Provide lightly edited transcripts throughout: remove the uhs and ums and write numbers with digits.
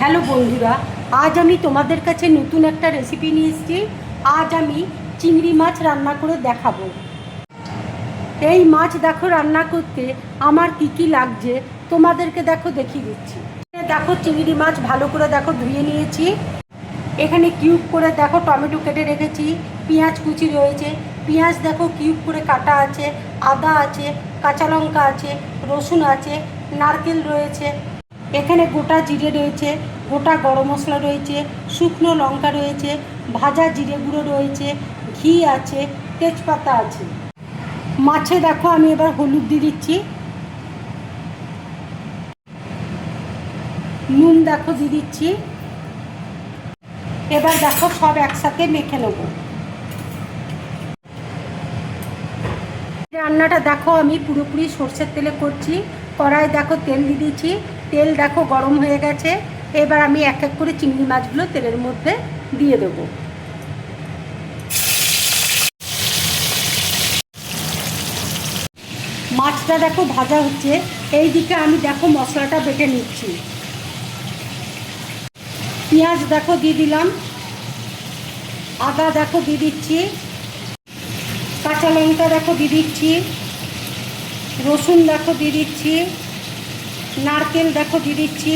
Hello বন্ধুরা, আজ আমি তোমাদের কাছে নতুন একটা রেসিপি নিয়ে এসেছি। আজ আমি চিংড়ি মাছ রান্না করে দেখাবো। এই মাছ দেখো রান্না করতে আমার কি কি লাগছে তোমাদেরকে দেখিয়ে দিচ্ছি। দেখো চিংড়ি মাছ ভালো করে ধুয়ে নিয়েছি। এখানে কিউব করে টমেটো কেটে রেখেছি, পেঁয়াজ কুচি রয়েছে, পেঁয়াজ কিউব করে কাটা আছে, আদা আছে, কাঁচা লঙ্কা আছে, রসুন আছে, নারকেল রয়েছে, এখানে গোটা জিরে রয়েছে, গোটা গরম মশলা রয়েছে, শুকনো লঙ্কা রয়েছে, ভাজা জিরে গুঁড়ো রয়েছে, ঘি আছে, তেজপাতা আছে। মাছে আমি এবার হলুদ দিয়ে দিচ্ছি, নুন দিয়ে দিচ্ছি। এবার সব একসাথে মেখে নেব। রান্নাটা আমি পুরোপুরি সর্ষের তেলে করছি। কড়াইয়ে তেল দিয়ে দিচ্ছি, তেল গরম হয়ে গেছে। এবার আমি এক এক করে চিংড়ি মাছগুলো তেলের মধ্যে দিয়ে দেব। মাছটা ভাজা হচ্ছে, এই দিকে আমি মশলাটা বেটে নিচ্ছি। পেঁয়াজ দিয়ে দিলাম, আদা দিয়ে দিচ্ছি, কাঁচা লঙ্কা দিয়ে দিচ্ছি, রসুন দিয়ে দিচ্ছি, নারকেল দিয়ে দিচ্ছি।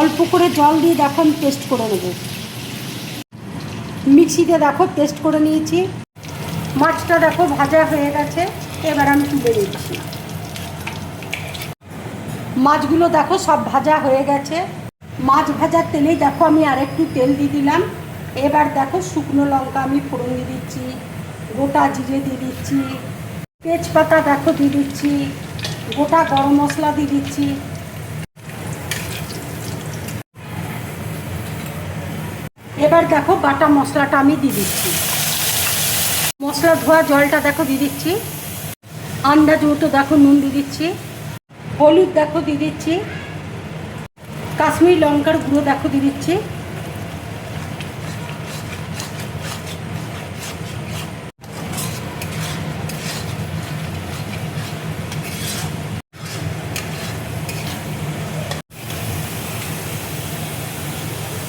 অল্প করে জল দিয়ে আমি পেস্ট করে নেব। মিক্সিতে পেস্ট করে নিয়েছি। মাছটা ভাজা হয়ে গেছে, এবার আমি তুলে দিচ্ছি। মাছগুলো সব ভাজা হয়ে গেছে। মাছ ভাজার তেলেই আমি আরেকটু তেল দিয়ে দিলাম। এবার শুকনো লঙ্কা আমি ফোড়ন দিয়ে দিচ্ছি, গোটা জিরে দিয়ে দিচ্ছি, তেজপাতা দিয়ে দিচ্ছি, গোটা গরম মশলা দিয়ে দিচ্ছি। এবার বাটা মশলাটা আমি দিয়ে দিচ্ছি। মশলা ধোয়া জলটা দিয়ে দিচ্ছি। আন্দাজ মতো নুন দিয়ে দিচ্ছি, হলুদ দিয়ে দিচ্ছি, কাশ্মীরি লঙ্কার গুঁড়ো দিয়ে দিচ্ছি।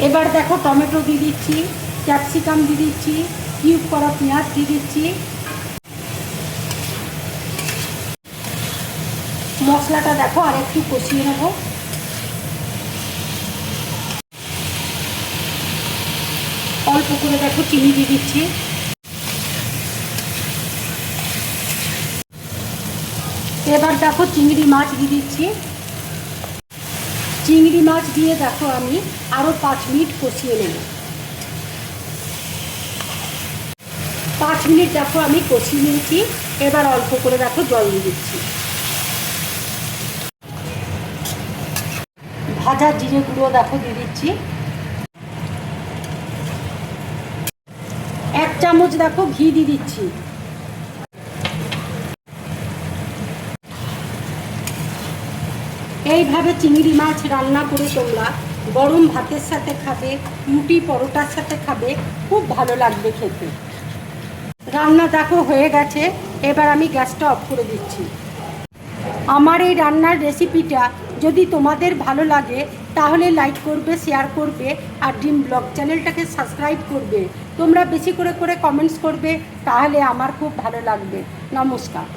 এবার টমেটো দিয়ে দিচ্ছি, ক্যাপসিকাম দিয়ে দিচ্ছি, কিউব করা পেঁয়াজ দিয়ে দিচ্ছি। মশলাটা আর একটু কষিয়ে নেব। অল্প করে চিনি দিয়ে দিচ্ছি। এবার চিংড়ি মাছ দিয়ে দিচ্ছি। চিংড়ি মাছ দিয়ে আমি আরও 5 মিনিট কষিয়ে নেব। 5 মিনিট আমি কষিয়ে নিয়েছি। এবার অল্প করে জল দিয়ে দিচ্ছি। ভাজা জিরে গুঁড়ো দিয়ে দিচ্ছি। 1 চামচ ঘি দিয়ে দিচ্ছি। এইভাবে চিংড়ি মাছ রান্না করে তোমরা গরম ভাতের সাথে খাবে, রুটি পরোটার সাথে খাবে, খুব ভালো লাগবে খেতে। রান্না হয়ে গেছে, এবার আমি গ্যাসটা অফ করে দিচ্ছি। আমার এই রান্নার রেসিপিটা যদি তোমাদের ভালো লাগে তাহলে লাইক করবে, শেয়ার করবে, আর ড্রিম ব্লগ চ্যানেলটাকে সাবস্ক্রাইব করবে। তোমরা বেশি করে কমেন্টস করবে, তাহলে আমার খুব ভালো লাগবে। নমস্কার।